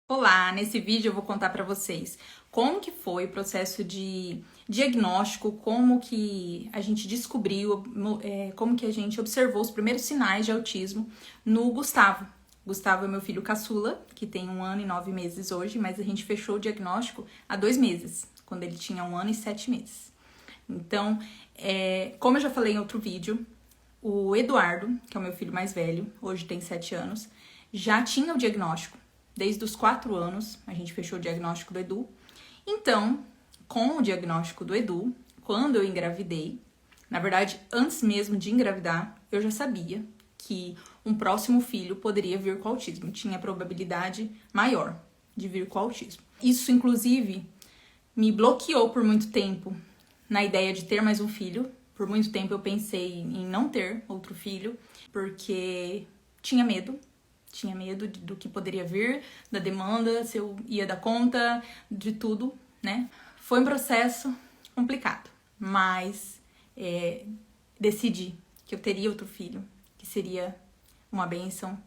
Olá, nesse vídeo eu vou contar para vocês como que foi o processo de diagnóstico, como que a gente descobriu, como que a gente observou os primeiros sinais de autismo no Gustavo. Gustavo é meu filho caçula, que tem 1 ano e 9 meses hoje, mas a gente fechou o diagnóstico há 2 meses, quando ele tinha 1 ano e 7 meses. Então, como eu já falei em outro vídeo, o Eduardo, que é o meu filho mais velho, hoje tem 7 anos, já tinha o diagnóstico. Desde os 4 anos, a gente fechou o diagnóstico do Edu. Então, com o diagnóstico do Edu, quando eu engravidei, na verdade, antes mesmo de engravidar, eu já sabia que um próximo filho poderia vir com autismo. Tinha probabilidade maior de vir com autismo. Isso, inclusive, me bloqueou por muito tempo na ideia de ter mais um filho. Por muito tempo eu pensei em não ter outro filho, porque tinha medo. Tinha medo do que poderia vir, da demanda, se eu ia dar conta, de tudo, né? Foi um processo complicado, mas decidi que eu teria outro filho, que seria uma bênção,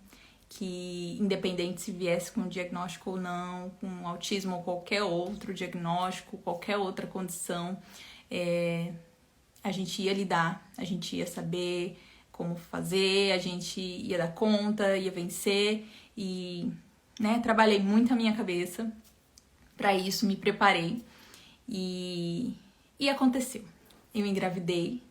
que independente se viesse com diagnóstico ou não, com autismo ou qualquer outro diagnóstico, qualquer outra condição, a gente ia lidar, a gente ia saber como fazer, a gente ia dar conta, ia vencer e, trabalhei muito a minha cabeça para isso, me preparei e aconteceu. Eu engravidei,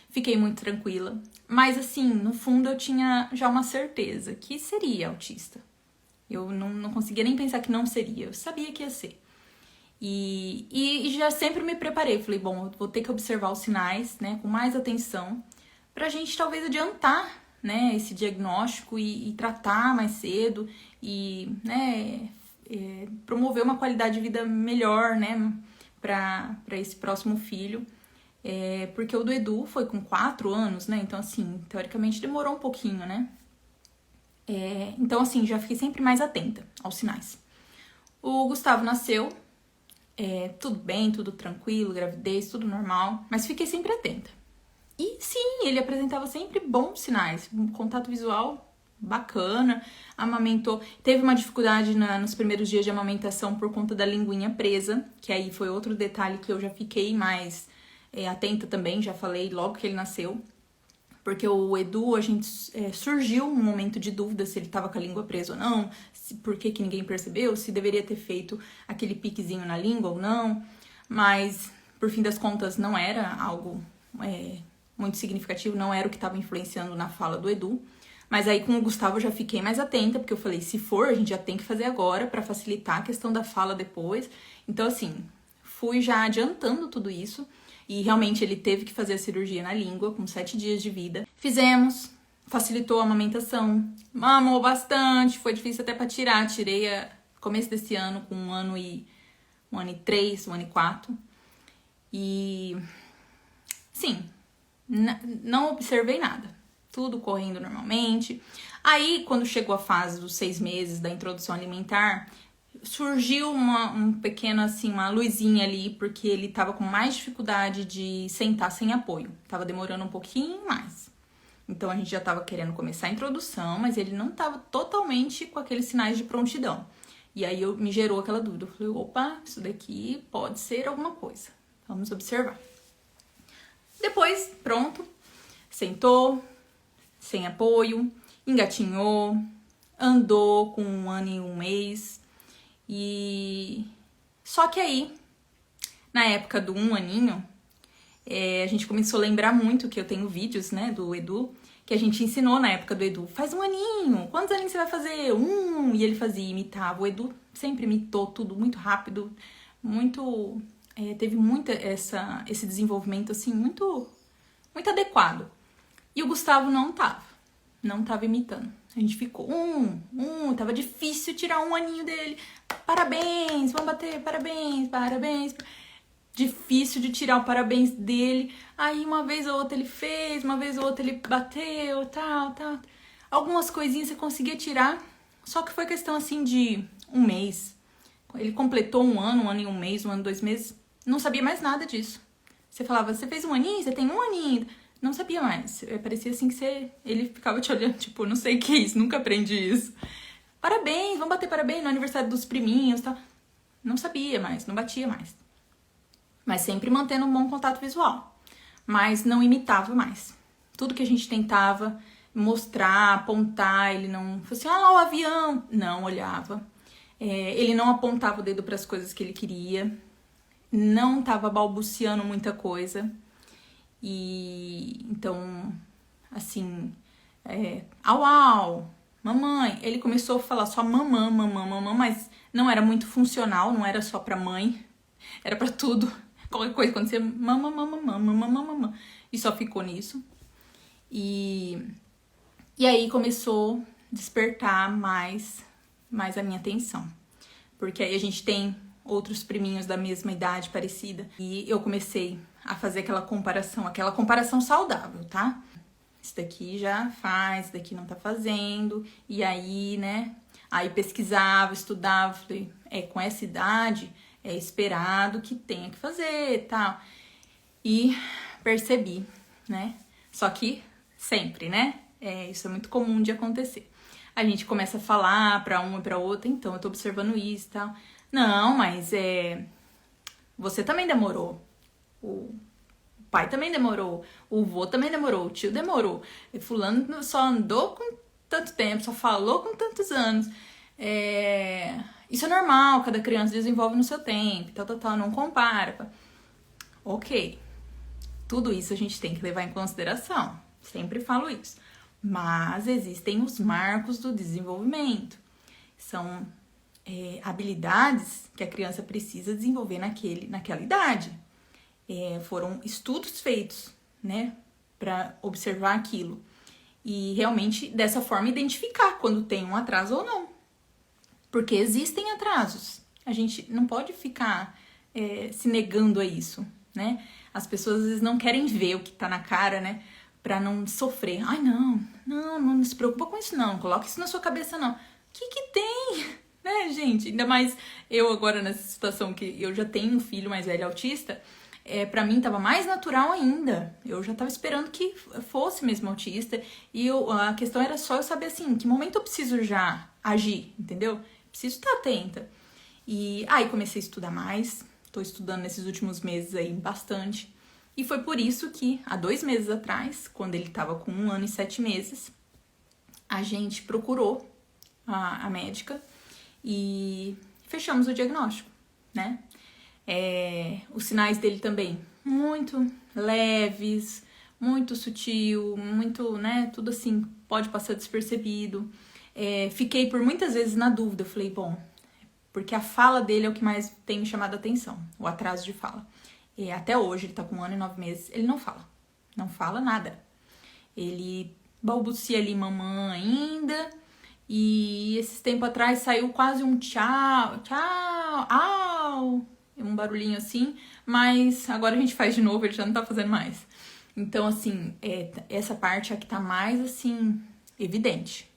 fiquei muito tranquila, mas assim, no fundo eu tinha já uma certeza que seria autista. Eu não conseguia nem pensar que não seria, eu sabia que ia ser. E já sempre me preparei, falei, bom, eu vou ter que observar os sinais, né, com mais atenção, pra gente talvez adiantar, né, esse diagnóstico e tratar mais cedo e, promover uma qualidade de vida melhor, né, pra esse próximo filho. Porque o do Edu foi com 4 anos, né, então assim, teoricamente demorou um pouquinho, né. Então assim, já fiquei sempre mais atenta aos sinais. O Gustavo nasceu, tudo bem, tudo tranquilo, gravidez, tudo normal, mas fiquei sempre atenta. E sim, ele apresentava sempre bons sinais, um contato visual bacana, amamentou. Teve uma dificuldade nos primeiros dias de amamentação por conta da linguinha presa, que aí foi outro detalhe que eu já fiquei mais atenta também, já falei logo que ele nasceu. Porque o Edu, a gente surgiu um momento de dúvida se ele estava com a língua presa ou não, por que ninguém percebeu, se deveria ter feito aquele piquezinho na língua ou não, mas por fim das contas não era algo muito significativo, não era o que estava influenciando na fala do Edu. Mas aí com o Gustavo eu já fiquei mais atenta, porque eu falei, se for, a gente já tem que fazer agora para facilitar a questão da fala depois. Então assim, fui já adiantando tudo isso. E realmente ele teve que fazer a cirurgia na língua, com 7 dias de vida. Fizemos, facilitou a amamentação, mamou bastante, foi difícil até para tirar. Tirei no começo desse ano com 1 ano e 3, 1 ano e 4. E sim, não observei nada. Tudo correndo normalmente. Aí, quando chegou a fase dos 6 meses da introdução alimentar, surgiu um pequeno, assim, uma luzinha ali, porque ele tava com mais dificuldade de sentar sem apoio. Tava demorando um pouquinho mais. Então, a gente já tava querendo começar a introdução, mas ele não tava totalmente com aqueles sinais de prontidão. E aí, me gerou aquela dúvida. Eu falei, opa, isso daqui pode ser alguma coisa. Vamos observar. Depois, pronto, sentou, sem apoio, engatinhou, andou com 1 ano e 1 mês. E só que aí, na época do 1 aninho, a gente começou a lembrar muito que eu tenho vídeos, né, do Edu, que a gente ensinou na época do Edu. Faz 1 aninho, quantos aninhos você vai fazer? 1, e ele fazia, imitava. O Edu sempre imitou tudo muito rápido, muito, teve muito esse desenvolvimento, assim, muito, muito adequado. E o Gustavo não tava imitando. A gente ficou, tava difícil tirar 1 aninho dele. Parabéns, vamos bater, parabéns, parabéns. Difícil de tirar o parabéns dele. Aí uma vez ou outra ele fez, uma vez ou outra ele bateu, tal. Algumas coisinhas você conseguia tirar, só que foi questão assim de 1 mês. Ele completou 1 ano, 1 ano e 1 mês, 1 ano e 2 meses, não sabia mais nada disso. Você falava, você fez 1 aninho? Você tem 1 aninho? Não sabia mais. Parecia assim que ele ficava te olhando, tipo, não sei o que é isso, nunca aprendi isso. parabéns, vamos bater parabéns no aniversário dos priminhos, tá? Não sabia mais, não batia mais. Mas sempre mantendo um bom contato visual. Mas não imitava mais. Tudo que a gente tentava mostrar, apontar, ele não... Falei assim, lá o avião. Não olhava. Ele não apontava o dedo para as coisas que ele queria. Não tava balbuciando muita coisa. E então, assim, au, au, mamãe. Ele começou a falar só mamã, mamã, mamã, mas não era muito funcional, não era só pra mãe, era pra tudo. Qualquer coisa, quando você mamã, mamã, mamã, mamã, mamã. E só ficou nisso. E aí começou a despertar mais a minha atenção. Porque aí a gente tem outros priminhos da mesma idade, parecida. E eu comecei a fazer aquela comparação saudável, tá? Isso daqui já faz, isso daqui não tá fazendo. E aí, né? Aí pesquisava, estudava, falei, com essa idade é esperado que tenha que fazer, tal. E percebi, né? Só que sempre, né? Isso é muito comum de acontecer. A gente começa a falar pra uma e pra outra, então eu tô observando isso e tal. Não, mas você também demorou. O pai também demorou. O vô também demorou. O tio demorou. E fulano só andou com tanto tempo, só falou com tantos anos. Isso é normal, cada criança desenvolve no seu tempo, tal, não compara. Ok. Tudo isso a gente tem que levar em consideração. Sempre falo isso. Mas existem os marcos do desenvolvimento. São habilidades que a criança precisa desenvolver naquela idade. Foram estudos feitos, né, para observar aquilo. E realmente, dessa forma, identificar quando tem um atraso ou não. Porque existem atrasos. A gente não pode ficar se negando a isso, né? As pessoas às vezes não querem ver o que tá na cara, né? Pra não sofrer. Ai, não se preocupa com isso, não coloca isso na sua cabeça, não. O que tem? Né, gente? Ainda mais eu agora nessa situação que eu já tenho um filho mais velho autista, pra mim tava mais natural ainda. Eu já tava esperando que fosse mesmo autista. E a questão era só eu saber, assim, em que momento eu preciso já agir, entendeu? Preciso estar atenta. E aí comecei a estudar mais. Tô estudando nesses últimos meses aí bastante. E foi por isso que, há 2 meses atrás, quando ele tava com 1 ano e 7 meses, a gente procurou a médica e fechamos o diagnóstico, né? Os sinais dele também muito leves, muito sutil, muito, né? Tudo assim, pode passar despercebido. Fiquei por muitas vezes na dúvida, eu falei, bom, porque a fala dele é o que mais tem me chamado a atenção, o atraso de fala. Até hoje, ele tá com 1 ano e 9 meses, ele não fala nada. Ele balbucia ali mamã ainda, e esses tempos atrás saiu quase um tchau, au, um barulhinho assim, mas agora a gente faz de novo, ele já não tá fazendo mais. Então, assim, essa parte é a que tá mais, assim, evidente.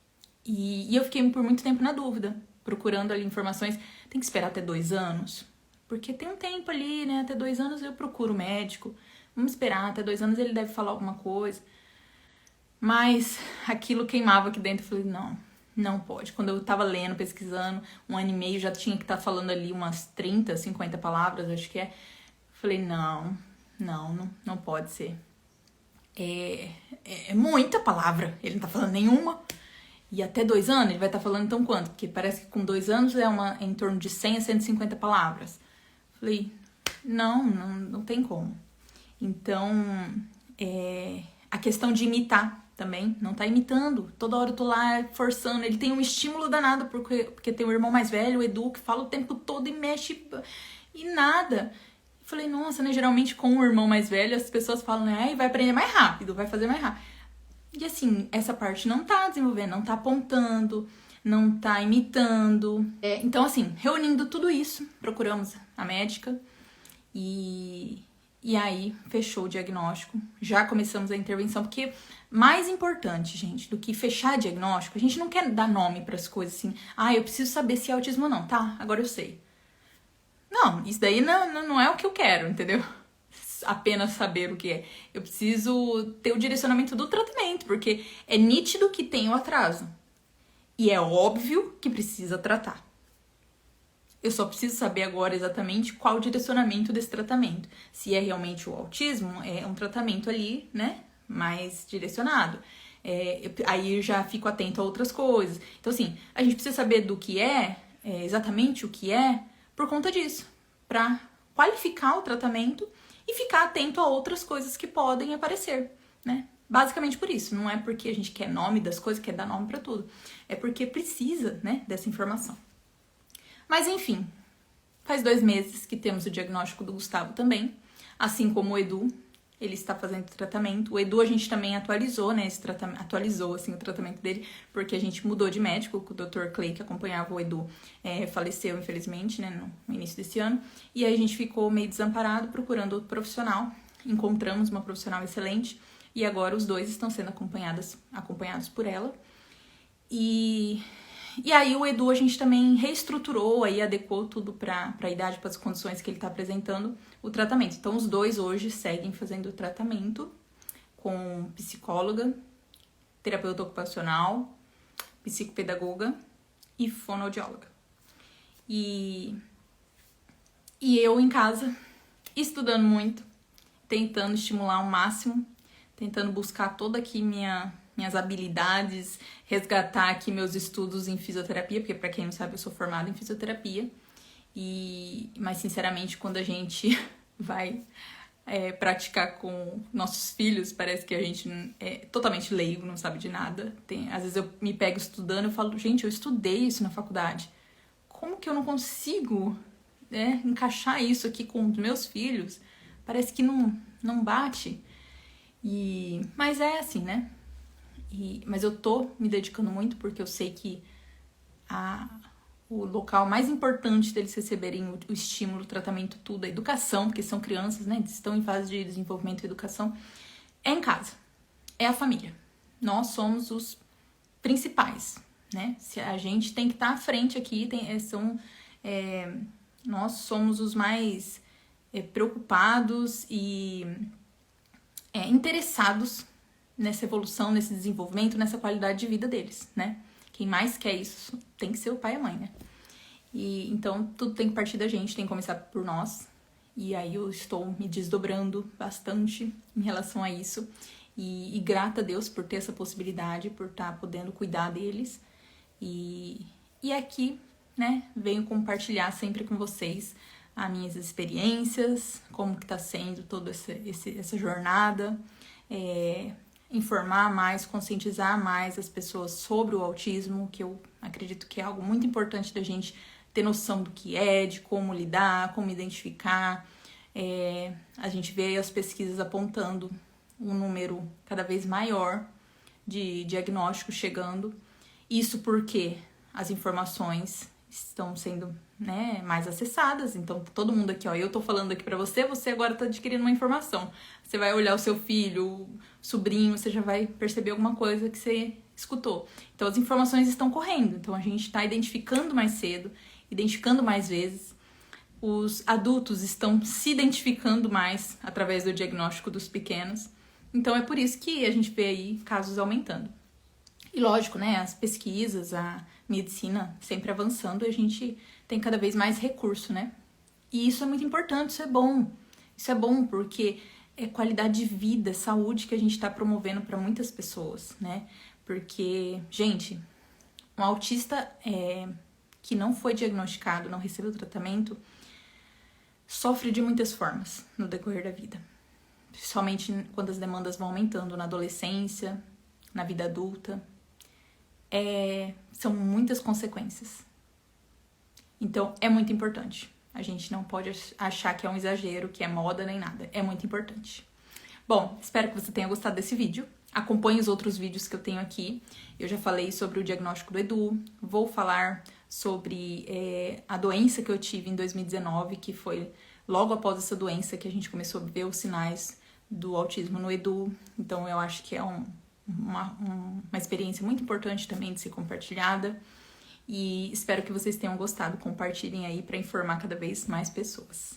E eu fiquei por muito tempo na dúvida, procurando ali informações. Tem que esperar até 2 anos? Porque tem um tempo ali, né? Até 2 anos eu procuro o médico. Vamos esperar, até 2 anos ele deve falar alguma coisa. Mas aquilo queimava aqui dentro. Eu falei, não pode. Quando eu tava lendo, pesquisando, 1 ano e meio, já tinha que estar falando ali umas 30, 50 palavras, acho que é. Falei, não pode ser. É muita palavra. Ele não tá falando nenhuma. E até 2 anos ele vai estar falando então quanto? Porque parece que com 2 anos é em torno de 100 a 150 palavras. Falei, não tem como. Então, a questão de imitar também, não tá imitando. Toda hora eu tô lá forçando. Ele tem um estímulo danado, porque tem um irmão mais velho, o Edu, que fala o tempo todo e mexe e nada. Falei, nossa, né? Geralmente com o irmão mais velho as pessoas falam, né? Vai aprender mais rápido, vai fazer mais rápido. E assim, essa parte não tá desenvolvendo, não tá apontando, não tá imitando. Então, assim, reunindo tudo isso, procuramos a médica e aí fechou o diagnóstico. Já começamos a intervenção, porque mais importante, gente, do que fechar diagnóstico, a gente não quer dar nome para as coisas assim. Eu preciso saber se é autismo ou não, tá? Agora eu sei. Não, isso daí não é o que eu quero, entendeu? Apenas saber o que é. Eu preciso ter o direcionamento do tratamento, porque é nítido que tem o atraso. E é óbvio que precisa tratar. Eu só preciso saber agora exatamente qual o direcionamento desse tratamento. Se é realmente o autismo, é um tratamento ali, né, mais direcionado. Aí eu já fico atento a outras coisas. Então, assim, a gente precisa saber do que exatamente o que é, por conta disso. Pra qualificar o tratamento e ficar atento a outras coisas que podem aparecer, né? Basicamente por isso. Não é porque a gente quer nome das coisas, quer dar nome pra tudo. É porque precisa, né, dessa informação. Mas enfim, faz 2 meses que temos o diagnóstico do Gustavo também, assim como o Edu, ele está fazendo tratamento. O Edu a gente também atualizou, né, atualizou assim o tratamento dele, porque a gente mudou de médico, o Dr. Clay, que acompanhava o Edu, faleceu infelizmente, né, no início desse ano, e aí a gente ficou meio desamparado procurando outro profissional. Encontramos uma profissional excelente e agora os dois estão sendo acompanhados por ela. E aí o Edu a gente também reestruturou, aí adequou tudo para a idade, para as condições que ele está apresentando o tratamento. Então os dois hoje seguem fazendo o tratamento com psicóloga, terapeuta ocupacional, psicopedagoga e fonoaudióloga. E eu em casa, estudando muito, tentando estimular ao máximo, tentando buscar toda aqui minhas habilidades, resgatar aqui meus estudos em fisioterapia, porque pra quem não sabe, eu sou formada em fisioterapia. Mas sinceramente, quando a gente vai praticar com nossos filhos, parece que a gente é totalmente leigo, não sabe de nada. Às vezes eu me pego estudando e falo, gente, eu estudei isso na faculdade. Como que eu não consigo encaixar isso aqui com os meus filhos? Parece que não bate. Mas é assim, né? Mas eu tô me dedicando muito porque eu sei que o local mais importante deles receberem o estímulo, o tratamento, tudo, a educação, porque são crianças, né? Estão em fase de desenvolvimento e educação, é em casa, é a família. Nós somos os principais, né? Se a gente tem que estar à frente aqui, nós somos os mais preocupados e interessados nessa evolução, nesse desenvolvimento, nessa qualidade de vida deles, né? Quem mais quer isso tem que ser o pai e a mãe, né? Então, tudo tem que partir da gente, tem que começar por nós. E aí eu estou me desdobrando bastante em relação a isso. E grata a Deus por ter essa possibilidade, por estar podendo cuidar deles. E aqui, né, venho compartilhar sempre com vocês as minhas experiências, como que tá sendo toda essa jornada, informar mais, conscientizar mais as pessoas sobre o autismo, que eu acredito que é algo muito importante da gente ter noção do que é, de como lidar, como identificar. A gente vê as pesquisas apontando um número cada vez maior de diagnósticos chegando. Isso porque as informações estão sendo, né, mais acessadas. Então, todo mundo aqui, ó, eu tô falando aqui pra você agora tá adquirindo uma informação. Você vai olhar o seu filho, o sobrinho, você já vai perceber alguma coisa que você escutou. Então, as informações estão correndo. Então, a gente tá identificando mais cedo, identificando mais vezes. Os adultos estão se identificando mais através do diagnóstico dos pequenos. Então, é por isso que a gente vê aí casos aumentando. E lógico, né, as pesquisas, a medicina sempre avançando, e a gente tem cada vez mais recurso, né? E isso é muito importante, isso é bom. Isso é bom porque é qualidade de vida, saúde que a gente está promovendo para muitas pessoas, né? Porque, gente, um autista que não foi diagnosticado, não recebeu tratamento, sofre de muitas formas no decorrer da vida. Principalmente quando as demandas vão aumentando na adolescência, na vida adulta. São muitas consequências. Então, é muito importante. A gente não pode achar que é um exagero, que é moda, nem nada. É muito importante. Bom, espero que você tenha gostado desse vídeo. Acompanhe os outros vídeos que eu tenho aqui. Eu já falei sobre o diagnóstico do Edu. Vou falar sobre a doença que eu tive em 2019, que foi logo após essa doença que a gente começou a ver os sinais do autismo no Edu. Então, eu acho que é uma experiência muito importante também de ser compartilhada. E espero que vocês tenham gostado. Compartilhem aí para informar cada vez mais pessoas.